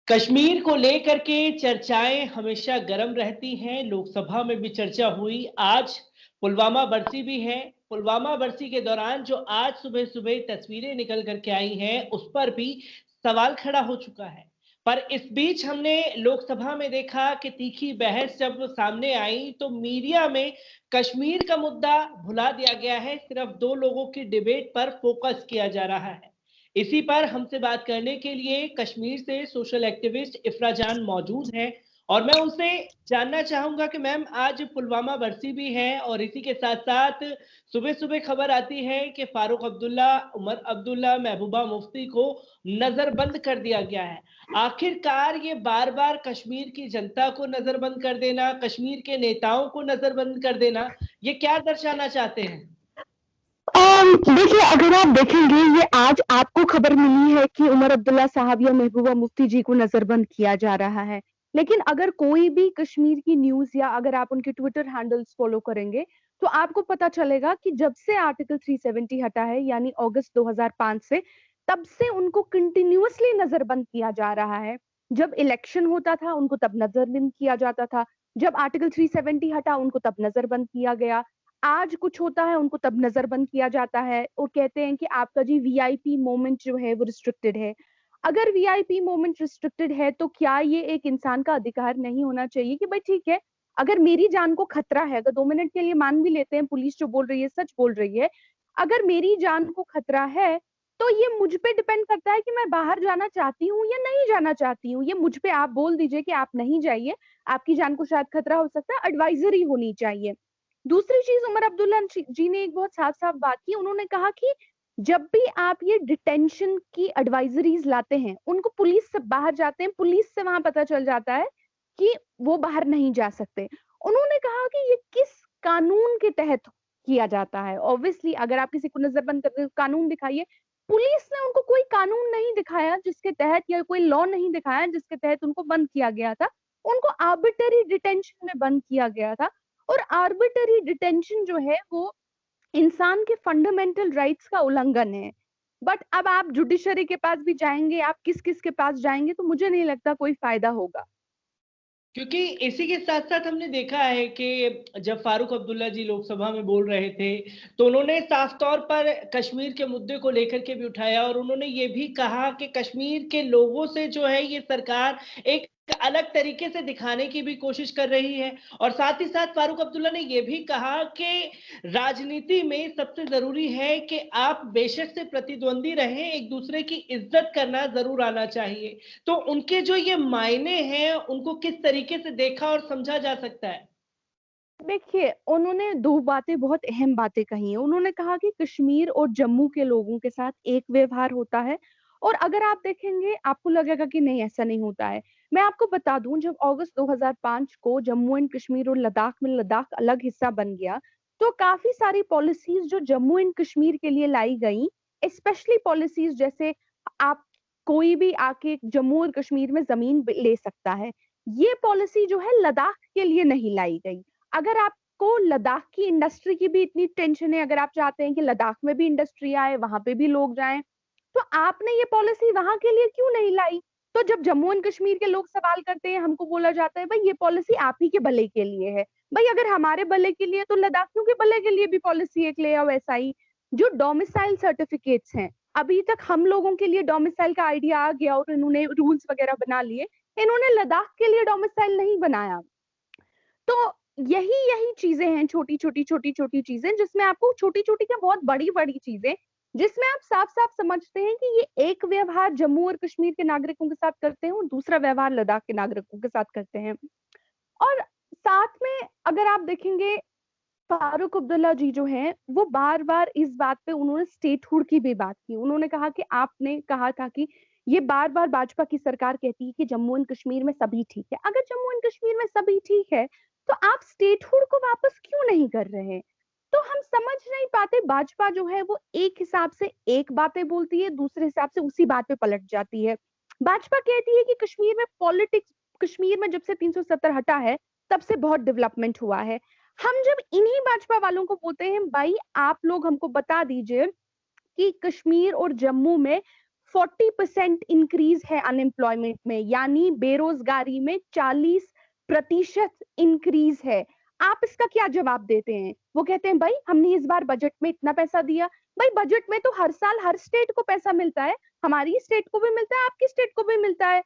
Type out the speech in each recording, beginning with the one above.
कश्मीर को लेकर के चर्चाएं हमेशा गर्म रहती हैं। लोकसभा में भी चर्चा हुई। आज पुलवामा बरसी भी है। पुलवामा बरसी के दौरान जो आज सुबह सुबह तस्वीरें निकल करके आई हैं, उस पर भी सवाल खड़ा हो चुका है। पर इस बीच हमने लोकसभा में देखा कि तीखी बहस जब सामने आई तो मीडिया में कश्मीर का मुद्दा भुला दिया गया है। सिर्फ दो लोगों की डिबेट पर फोकस किया जा रहा है। इसी पर हमसे बात करने के लिए कश्मीर से सोशल एक्टिविस्ट इफ्रा जान मौजूद हैं और मैं उनसे जानना चाहूंगा कि मैम, आज पुलवामा बरसी भी है और इसी के साथ साथ सुबह सुबह खबर आती है कि फारूक अब्दुल्ला, उमर अब्दुल्ला, महबूबा मुफ्ती को नजरबंद कर दिया गया है। आखिरकार ये बार बार कश्मीर की जनता को नजरबंद कर देना, कश्मीर के नेताओं को नजरबंद कर देना, ये क्या दर्शाना चाहते हैं? देखिए, अगर आप देखेंगे, ये आज आपको खबर मिली है कि उमर अब्दुल्ला साहब या महबूबा मुफ्ती जी को नजरबंद किया जा रहा है। लेकिन अगर कोई भी कश्मीर की न्यूज या अगर आप उनके ट्विटर हैंडल्स फॉलो करेंगे तो आपको पता चलेगा कि जब से आर्टिकल 370 हटा है, यानी अगस्त 2005 से, तब से उनको कंटिन्यूअसली नजरबंद किया जा रहा है। जब इलेक्शन होता था उनको तब नजरबंद किया जाता था, जब आर्टिकल 370 हटा उनको तब नजरबंद किया गया, आज कुछ होता है उनको तब नजरबंद किया जाता है और कहते हैं कि आपका जी वीआईपी मोमेंट जो है वो रिस्ट्रिक्टेड है। अगर वीआईपी मोमेंट रिस्ट्रिक्टेड है तो क्या ये एक इंसान का अधिकार नहीं होना चाहिए कि भाई ठीक है, अगर मेरी जान को खतरा है, अगर 2 मिनट के लिए मान भी लेते हैं पुलिस जो बोल रही है सच बोल रही है, अगर मेरी जान को खतरा है तो ये मुझ पे डिपेंड करता है कि मैं बाहर जाना चाहती हूँ या नहीं जाना चाहती हूँ। ये मुझ पे आप बोल दीजिए कि आप नहीं जाइए, आपकी जान को शायद खतरा हो सकता है, एडवाइजरी होनी चाहिए। दूसरी चीज, उमर अब्दुल्ला जी ने एक बहुत साफ साफ बात की। उन्होंने कहा कि जब भी आप ये डिटेंशन की एडवाइजरीज लाते हैं, उनको पुलिस से बाहर जाते हैं, पुलिस से वहां पता चल जाता है कि वो बाहर नहीं जा सकते। उन्होंने कहा कि ये किस कानून के तहत किया जाता है। ऑब्वियसली अगर आप किसी को नजरबंद करते हो कानून दिखाइए। पुलिस ने उनको कोई कानून नहीं दिखाया जिसके तहत, या कोई लॉ नहीं दिखाया जिसके तहत उनको बंद किया गया था। उनको आर्बिटरी डिटेंशन में बंद किया गया था। और आर्बिटरी डिटेंशन जो है वो इंसान के फंडामेंटल राइट्स का उल्लंघन है। बट अब आप जुडिशरी के पास भी जाएंगे, आप किस किस के पास जाएंगे, तो मुझे नहीं लगता कोई फायदा होगा। क्योंकि इसी के साथ साथ हमने देखा है कि जब फारूक अब्दुल्ला जी लोकसभा में बोल रहे थे तो उन्होंने साफ तौर पर कश्मीर के मुद्दे को लेकर के भी उठाया और उन्होंने ये भी कहा कि कश्मीर के लोगों से जो है ये सरकार एक अलग तरीके से दिखाने की भी कोशिश कर रही है। और साथ ही साथ फारूक अब्दुल्ला ने यह भी कहा कि राजनीति में सबसे जरूरी है कि आप बेशक से प्रतिद्वंदी रहें, एक दूसरे की इज्जत करना जरूर आना चाहिए। तो उनके जो ये मायने हैं उनको किस तरीके से देखा और समझा जा सकता है? देखिए, उन्होंने दो बातें, बहुत अहम बातें कही हैं। उन्होंने कहा कि कश्मीर और जम्मू के लोगों के साथ एक व्यवहार होता है, और अगर आप देखेंगे आपको लगेगा कि नहीं ऐसा नहीं होता है। मैं आपको बता दूं, जब अगस्त 2005 को जम्मू एंड कश्मीर और लद्दाख में लद्दाख अलग हिस्सा बन गया, तो काफी सारी पॉलिसीज जो जम्मू एंड कश्मीर के लिए लाई गई, स्पेशली पॉलिसीज जैसे आप कोई भी आके जम्मू और कश्मीर में जमीन ले सकता है, ये पॉलिसी जो है लद्दाख के लिए नहीं लाई गई। अगर आपको लद्दाख की इंडस्ट्री की भी इतनी टेंशन है, अगर आप चाहते हैं कि लद्दाख में भी इंडस्ट्री आए, वहां पे भी लोग जाएं, तो आपने ये पॉलिसी वहां के लिए क्यों नहीं लाई? तो जब जम्मू एंड कश्मीर के लोग सवाल करते हैं, हमको बोला जाता है भाई ये पॉलिसी आप ही के भले के लिए है। भाई अगर हमारे भले के लिए, तो लद्दाखियों के भले के लिए भी पॉलिसी एक ले आओ। ऐसा ही जो डोमिसाइल सर्टिफिकेट्स हैं, अभी तक हम लोगों के लिए डोमिसाइल का आइडिया आ गया और इन्होंने रूल्स वगैरह बना लिए, इन्होंने लद्दाख के लिए डोमिसाइल नहीं बनाया। तो यही यही चीजें हैं, छोटी छोटी छोटी छोटी चीजें, जिसमें आपको छोटी छोटी क्या बहुत बड़ी बड़ी चीजें, जिसमें आप साफ साफ समझते हैं कि ये एक व्यवहार जम्मू और कश्मीर के नागरिकों के साथ करते हैं और दूसरा व्यवहार लद्दाख के नागरिकों के साथ करते हैं। और साथ में अगर आप देखेंगे, फारूक अब्दुल्ला जी जो हैं वो बार बार इस बात पे उन्होंने स्टेटहुड की भी बात की। उन्होंने कहा कि आपने कहा था कि ये बार बार भाजपा की सरकार कहती है कि जम्मू एंड कश्मीर में सभी ठीक है। अगर जम्मू एंड कश्मीर में सभी ठीक है तो आप स्टेटहुड को वापस क्यों नहीं कर रहे? तो हम समझ नहीं पाते, भाजपा जो है वो एक हिसाब से एक बातें बोलती है, दूसरे हिसाब से उसी बात पे पलट जाती है। भाजपा कहती है कि कश्मीर में पॉलिटिक्स, कश्मीर में जब से 370 हटा है तब से बहुत डेवलपमेंट हुआ है। हम जब इन्हीं भाजपा वालों को बोलते हैं भाई आप लोग हमको बता दीजिए कि कश्मीर और जम्मू में 40% इंक्रीज है अनएम्प्लॉयमेंट में, यानी बेरोजगारी में 40% इंक्रीज है। आप इसका क्या जवाब देते हैं? वो कहते हैं भाई हमने इस बार बजट में इतना पैसा दिया। भाई बजट में तो हर साल हर स्टेट को पैसा मिलता है, हमारी स्टेट को भी मिलता है, आपकी स्टेट को भी मिलता है।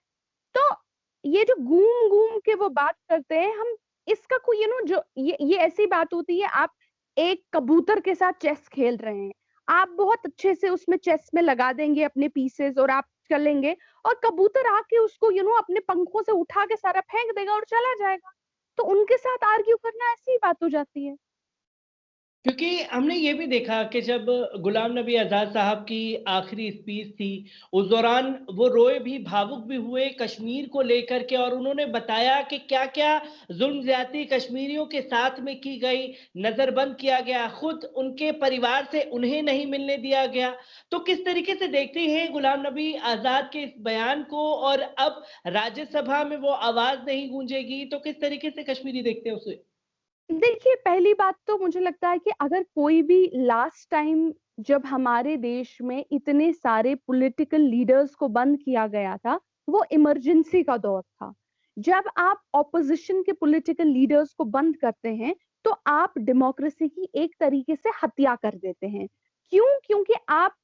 तो ये जो घूम घूम के वो बात करते हैं, हम इसका कोई जो ये ऐसी बात होती है, आप एक कबूतर के साथ चेस खेल रहे हैं, आप बहुत अच्छे से उसमें चेस में लगा देंगे अपने पीसेस और आप चलेंगे, और कबूतर आके उसको अपने पंखों से उठा के सारा फेंक देगा और चला जाएगा। तो उनके साथ आर्ग्यू करना ऐसी ही बात हो जाती है। क्योंकि हमने ये भी देखा कि जब गुलाम नबी आज़ाद साहब की आखिरी स्पीच थी, उस दौरान वो रोए भी, भावुक भी हुए कश्मीर को लेकर के, और उन्होंने बताया कि क्या-क्या ज़ुल्म-ज़्यादती कश्मीरियों के साथ में की गई, नज़रबंद किया गया, खुद उनके परिवार से उन्हें नहीं मिलने दिया गया। तो किस तरीके से देखते हैं गुलाम नबी आज़ाद के इस बयान को, और अब राज्यसभा में वो आवाज़ नहीं गूंजेगी, तो किस तरीके से कश्मीरी देखते हैं उसे? देखिए, पहली बात तो मुझे लगता है कि अगर कोई भी लास्ट टाइम जब हमारे देश में इतने सारे पॉलिटिकल लीडर्स को बंद किया गया था, वो इमरजेंसी का दौर था। जब आप ऑपोजिशन के पॉलिटिकल लीडर्स को बंद करते हैं, तो आप डेमोक्रेसी की एक तरीके से हत्या कर देते हैं। क्यों? क्योंकि आप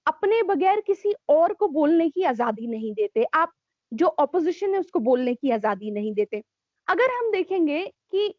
अपने बगैर किसी और को बोलने की आज़ादी नहीं देते। आप जो ऑपोजिशन है उसको बोलने की आज़ादी नहीं देते। अगर हम देखेंगे कि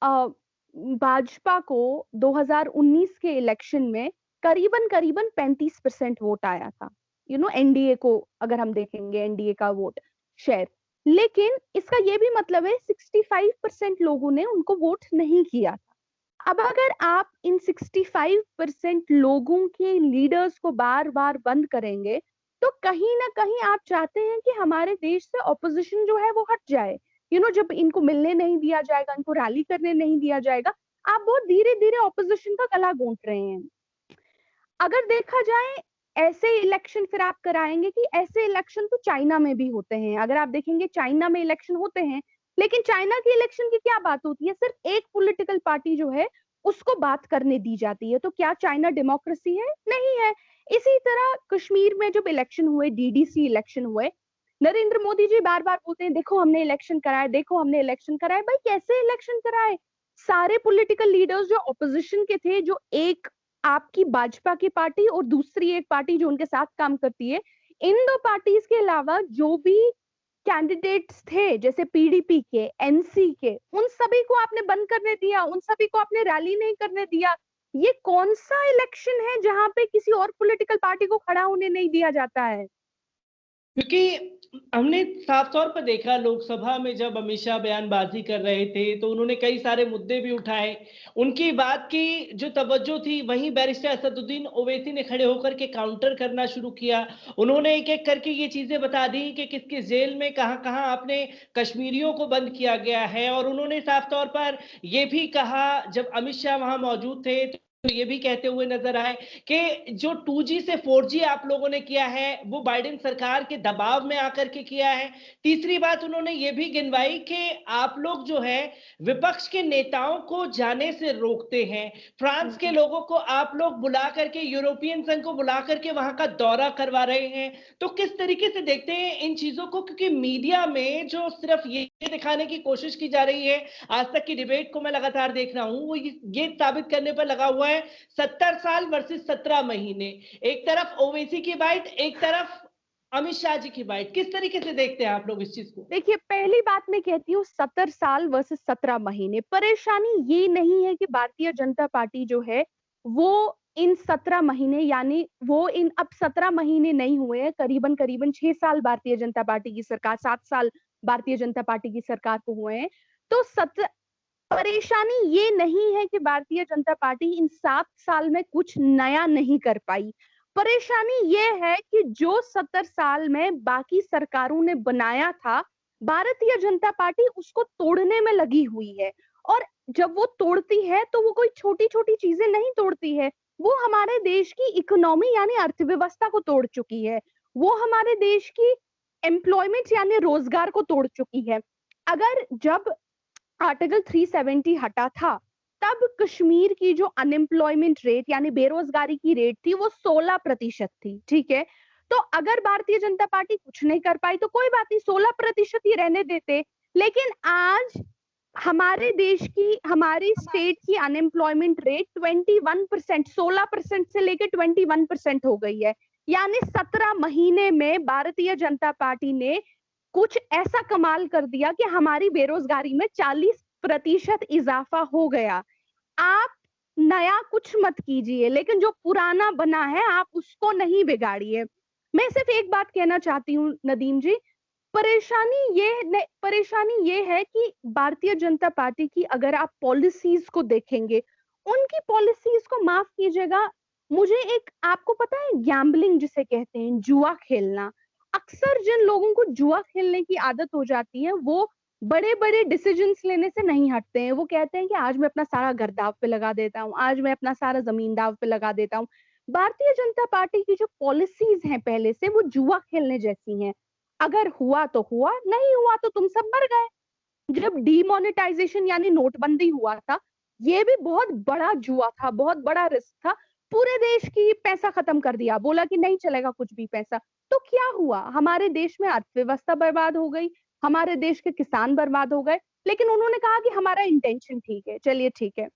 अ, भाजपा को 2019 के इलेक्शन में करीबन-करीबन 35% वोट आया था। एनडीए को अगर हम देखेंगे, एनडीए का वोट शेयर। लेकिन इसका ये भी मतलब है 65% लोगों ने उनको वोट नहीं किया था। अब अगर आप इन 65% लोगों के लीडर्स को बार-बार बंद करेंगे, तो कहीं न कहीं आप चाहते हैं कि हमारे देश से ऑपोजिशन जो है वो हट जाए। जब इनको मिलने नहीं दिया जाएगा, इनको रैली करने नहीं दिया जाएगा, आप बहुत धीरे-धीरे ऑपोजिशन का गला घोंट रहे हैं। अगर देखा जाए, ऐसे इलेक्शन फिर आप कराएँगे कि ऐसे इलेक्शन तो चाइना में भी होते हैं। अगर आप देखेंगे चाइना में इलेक्शन होते हैं, लेकिन चाइना के इलेक्शन की क्या बात होती है? सिर्फ एक पॉलिटिकल पार्टी जो है, उसको बात करने दी जाती है। तो क्या चाइना डेमोक्रेसी है? नहीं है। इसी तरह कश्मीर में जब इलेक्शन हुए, डीडीसी इलेक्शन हुए, नरेंद्र मोदी जी बार-बार बोलते हैं, देखो हमने इलेक्शन कराए, देखो हमने इलेक्शन कराए। भाई कैसे इलेक्शन कराए? सारे पॉलिटिकल लीडर्स जो ऑपोजिशन के थे, जो एक आपकी भाजपा की पार्टी और दूसरी एक पार्टी जो उनके साथ काम करती है, इन 2 पार्टीज के अलावा जो भी कैंडिडेट्स थे, जैसे पीडीपी के, एनसी के, उन सभी को आपने बंद करने दिया, उन सभी को आपने रैली नहीं करने दिया। ये कौन-सा इलेक्शन है जहाँ पे किसी और पॉलिटिकल पार्टी को खड़ा होने नहीं दिया जाता है? क्योंकि हमने साफ तौर पर देखा लोकसभा में जब अमित शाह बयानबाजी कर रहे थे, तो उन्होंने कई सारे मुद्दे भी उठाए। उनकी बात की जो तवज्जो थी, वहीं बैरिस्टर असदुद्दीन ओवैसी ने खड़े होकर के काउंटर करना शुरू किया। उन्होंने एक-एक करके ये चीज़ें बता दी कि किस-किस जेल में कहाँ-कहाँ आपने कश्मीरियों को बंद किया गया है, और उन्होंने साफ तौर पर ये भी कहा, जब अमित शाह वहाँ मौजूद थे, तो ये भी कहते हुए नज़र आए कि जो 2G से 4G आप लोगों ने किया है, वो बाइडेन सरकार के दबाव में आकर के किया है। तीसरी बात उन्होंने ये भी गिनवाई कि आप लोग जो है, विपक्ष के नेताओं को जाने से रोकते हैं। फ्रांस के लोगों को आप लोग बुला करके, यूरोपियन संघ को बुला करके वहाँ का दौरा करवा रहे हैं। तो किस तरीके से देखते हैं इन चीज़ों को? क्योंकि मीडिया में जो सिर्फ़ ये दिखाने की कोशिश की जा रही है, आज तक की डिबेट को मैं लगातार देख रहा हूँ, वो ये साबित करने पर लगा हुआ है 70 साल वर्सेस 17 महीने। एक तरफ ओवैसी की बाइट, एक तरफ अमित शाह जी की बाइट। किस तरीके से देखते हैं आप लोग इस चीज़ को? देखिए, पहली बात मैं कहती हूँ 70 साल वर्सेस 17 महीने। परेशानी ये नहीं है कि भारतीय जनता पार्टी जो है, वो इन 17 महीने, यानी वो इन अब 17 महीने नहीं हुए हैं, करीबन-करीबन 6 साल भारतीय जनता पार्टी की सरकार, 7 साल भारतीय जनता पार्टी की सरकार को हुए हैं। तो परेशानी ये नहीं है कि भारतीय जनता पार्टी इन 7 साल में कुछ नया नहीं कर पाई। परेशानी ये है कि जो 70 साल में बाकी सरकारों ने बनाया था, भारतीय जनता पार्टी उसको तोड़ने में लगी हुई है। और जब वो तोड़ती है, तो वो कोई छोटी-छोटी चीज़ें नहीं तोड़ती है। वो हमारे देश की इकोनॉमी यानी अर्थव्यवस्था को तोड़ चुकी है। वो हमारे देश की एम्प्लॉयमेंट यानी रोजगार को तोड़ चुकी है। अगर जब आर्टिकल 370 हटा था, तब कश्मीर की जो अनएम्प्लॉयमेंट रेट यानी बेरोजगारी की रेट थी, वो 16% थी, ठीक है? तो अगर भारतीय जनता पार्टी कुछ नहीं कर पाई तो कोई बात नहीं, 16% ही रहने देते। लेकिन आज हमारे देश की, हमारी स्टेट की अनएम्प्लॉयमेंट रेट 21%, 16% से लेकर 21% हो गई है। यानी 17 महीने में भारतीय जनता पार्टी ने कुछ ऐसा कमाल कर दिया कि हमारी बेरोजगारी में 40% इजाफा हो गया। आप नया कुछ मत कीजिए, लेकिन जो पुराना बना है आप उसको नहीं बिगाड़िए। मैं सिर्फ एक बात कहना चाहती हूँ नदीम जी, परेशानी ये है कि भारतीय जनता पार्टी की अगर आप पॉलिसीज को देखेंगे, उनकी पॉलिसीज को माफ कीजिएगा, मुझे एक, आपको पता है गैम्बलिंग जिसे कहते हैं, जुआ खेलना, अक्सर जिन लोगों को जुआ खेलने की आदत हो जाती है वो बड़े बड़े डिसीजंस लेने से नहीं हटते हैं। वो कहते हैं कि आज मैं अपना सारा घर दाव पे लगा देता हूँ, आज मैं अपना सारा जमीन दाव पे लगा देता हूँ। भारतीय जनता पार्टी की जो पॉलिसीज हैं पहले से, वो जुआ खेलने जैसी हैं। अगर हुआ तो हुआ, नहीं हुआ तो तुम सब मर गए। जब डीमोनेटाइजेशन यानी नोटबंदी हुआ था, ये भी बहुत बड़ा जुआ था, बहुत बड़ा रिस्क था। पूरे देश की पैसा खत्म कर दिया, बोला कि नहीं चलेगा कुछ भी पैसा। तो क्या हुआ, हमारे देश में अर्थव्यवस्था बर्बाद हो गई, हमारे देश के किसान बर्बाद हो गए। लेकिन उन्होंने कहा कि हमारा इंटेंशन ठीक है, चलिए ठीक है।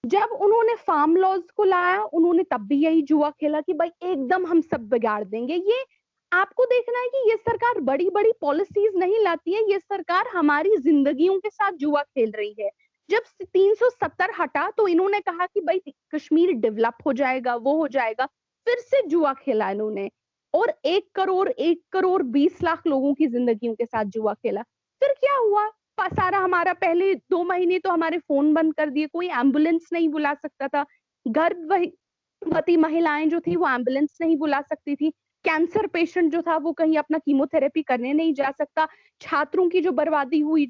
जब उन्होंने फार्म लॉज को लाया, उन्होंने तब भी यही जुआ खेला कि भाई एकदम हम सब बिगाड़ देंगे। ये आपको देखना है कि ये सरकार बड़ी बड़ी पॉलिसीज नहीं लाती है, ये सरकार हमारी जिंदगियों के साथ जुआ खेल रही है। जब 370 हटा तो इन्होंने कहा कि भाई कश्मीर डेवलप हो जाएगा, वो हो जाएगा, फिर से जुआ खेला इन्होंने। और 1 करोड़ 20 लाख लोगों की जिंदगियों के साथ जुआ खेला। फिर क्या हुआ, सारा हमारा पहले 2 महीने तो हमारे फोन बंद कर दिए, कोई एम्बुलेंस नहीं बुला सकता था, गर्भवती महिलाएं जो थी वो एम्बुलेंस नहीं बुला सकती थी, कैंसर पेशेंट जो था वो कहीं अपना कीमोथेरेपी करने नहीं जा सकता, छात्रों की जो बर्बादी हुई,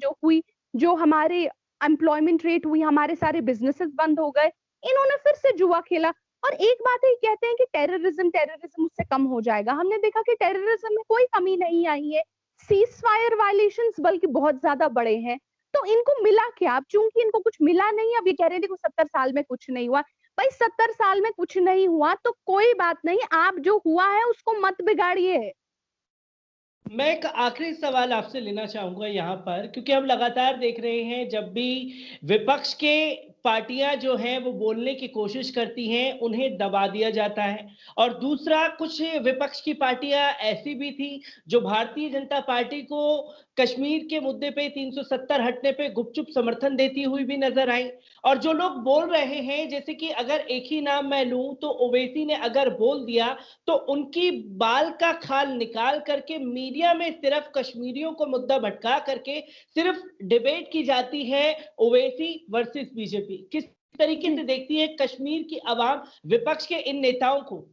जो हमारे एम्प्लॉयमेंट रेट हुई, हमारे सारे बिजनेसेस बंद हो गए। इन्होंने फिर से जुआ खेला। और एक बात है, कहते हैं कि टेररिज्म टेररिज्म उससे कम हो जाएगा, हमने देखा कि टेररिज्म में कोई कमी नहीं आई है, सीज फायर वायलेशंस बल्कि बहुत ज्यादा बड़े हैं। तो इनको मिला क्या, अब चूंकि इनको कुछ मिला नहीं, अब ये कह रहे थे कि 70 साल में कुछ नहीं हुआ। भाई 70 साल में कुछ नहीं हुआ तो कोई बात नहीं, आप जो हुआ है उसको मत बिगाड़िए। मैं एक आखिरी सवाल आपसे लेना चाहूंगा यहाँ पर, क्योंकि हम लगातार देख रहे हैं जब भी विपक्ष के पार्टियां जो हैं वो बोलने की कोशिश करती हैं, उन्हें दबा दिया जाता है। और दूसरा, कुछ विपक्ष की पार्टियां ऐसी भी थी जो भारतीय जनता पार्टी को कश्मीर के मुद्दे पे 370 हटने पे गुपचुप समर्थन देती हुई भी नजर आई। और जो लोग बोल रहे हैं, जैसे कि अगर एक ही नाम मैं लूं तो ओवैसी ने अगर बोल दिया तो उनकी बाल का खाल निकाल करके मीडिया में सिर्फ कश्मीरियों को मुद्दा भटका करके सिर्फ डिबेट की जाती है, ओवैसी वर्सेस बीजेपी। किस तरीके से देखती है कश्मीर की आवाम विपक्ष के इन नेताओं को?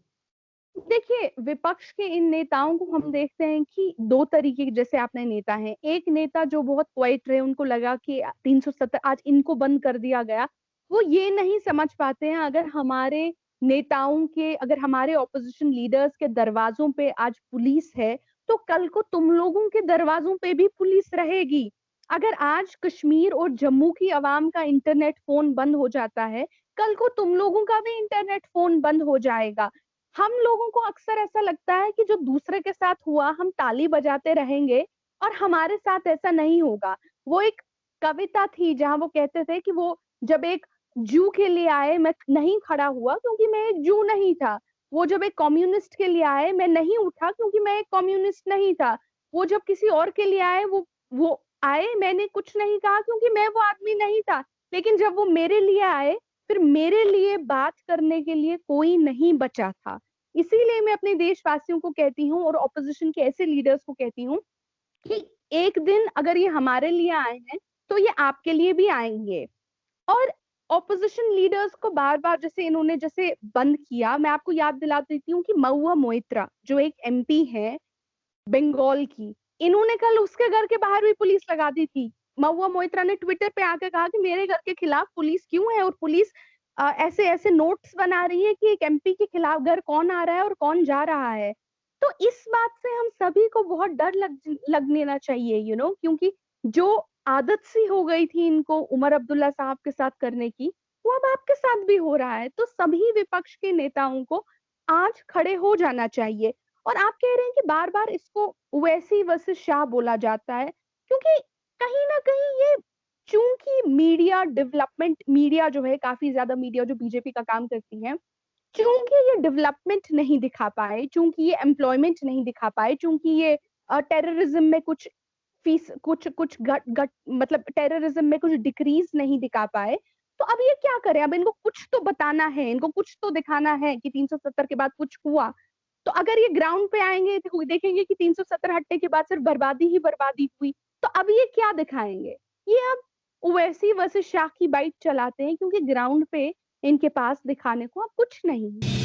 देखिए, विपक्ष के इन नेताओं को हम देखते हैं कि दो तरीके के, जैसे आपने नेता हैं, एक नेता जो बहुत क्वाइट रहे, उनको लगा कि 370 आज इनको बंद कर दिया गया, वो ये नहीं समझ पाते हैं अगर हमारे नेताओं के, अगर हमारे ऑपोजिशन लीडर्स के दरवाजों पे आज पुलिस है, तो कल को तुम लोगों के दरवाजों पे भी पुलिस रहेगी। अगर आज कश्मीर और जम्मू की आवाम का इंटरनेट फोन बंद हो जाता है, कल को तुम लोगों का भी इंटरनेट फोन बंद हो जाएगा। हम लोगों को अक्सर ऐसा लगता है कि जो दूसरे के साथ हुआ हम ताली बजाते रहेंगे और हमारे साथ ऐसा नहीं होगा। वो एक कविता थी जहां वो कहते थे कि वो जब एक जू के लिए आए मैं नहीं खड़ा हुआ क्योंकि मैं एक जू नहीं था। वो जब एक कम्युनिस्ट के लिए आए मैं नहीं उठा क्योंकि मैं एक कम्युनिस्ट नहीं था। वो जब किसी और के लिए आए वो आए, मैंने कुछ नहीं कहा क्योंकि मैं वो आदमी नहीं था। लेकिन जब वो मेरे लिए आए, फिर मेरे लिए बात करने के लिए कोई नहीं बचा था। इसीलिए मैं अपने देशवासियों को कहती हूँ और ऑपोजिशन के ऐसे लीडर्स को कहती हूँ कि एक दिन अगर ये हमारे लिए आए हैं तो ये आपके लिए भी आएंगे। और ऑपोजिशन लीडर्स को बार बार, जैसे इन्होंने जैसे बंद किया, मैं आपको याद दिला देती हूँ कि महुआ मोइत्रा जो एक एमपी है बंगाल की, इन्होंने कल उसके घर के बाहर भी पुलिस लगा दी थी। महुआ मोइत्रा ने ट्विटर पे आकर कहा कि मेरे घर के खिलाफ पुलिस क्यों है, और पुलिस ऐसे ऐसे नोट्स बना रही है कि एक एमपी के खिलाफ घर कौन आ रहा है और कौन जा रहा है। तो इस बात से हम सभी को बहुत डर लग लेना चाहिए, क्योंकि जो आदत सी हो गई थी इनको उमर अब्दुल्ला साहब के साथ करने की, वो अब आपके साथ भी हो रहा है। तो सभी विपक्ष के नेताओं को आज खड़े हो जाना चाहिए। और आप कह रहे हैं कि बार-बार इसको ओवैसी वर्सेस शाह बोला जाता है, क्योंकि कहीं न कहीं ये चूँकि मीडिया जो है काफ़ी ज़्यादा मीडिया जो बीजेपी का काम करती है, चूँकि ये डेवलपमेंट नहीं दिखा पाए, चूँकि ये एम्प्लॉयमेंट नहीं दिखा पाए, चूँकि ये टेररिज़्म में कुछ फीस कुछ कुछ घट घट मतलब टेररिज़्म में कुछ डिक्रीज़ नहीं दिखा पाए, तो अब ये क्या करें? अब इनको कुछ तो बताना है, इनको कुछ तो दिखाना है कि 370 के बाद कुछ हुआ। तो अगर ये ग्राउंड पे आएँगे तो देखेंगे कि 370 हटने के बाद सिर्फ बर्बादी ही बर्बादी हुई, तो अब ये क्या दिखाएँगे? ये अब ओवैसी वर्सेस शाह की बाइट चलाते हैं क्योंकि ग्राउंड पे इनके पास दिखाने को अब कुछ नहीं है।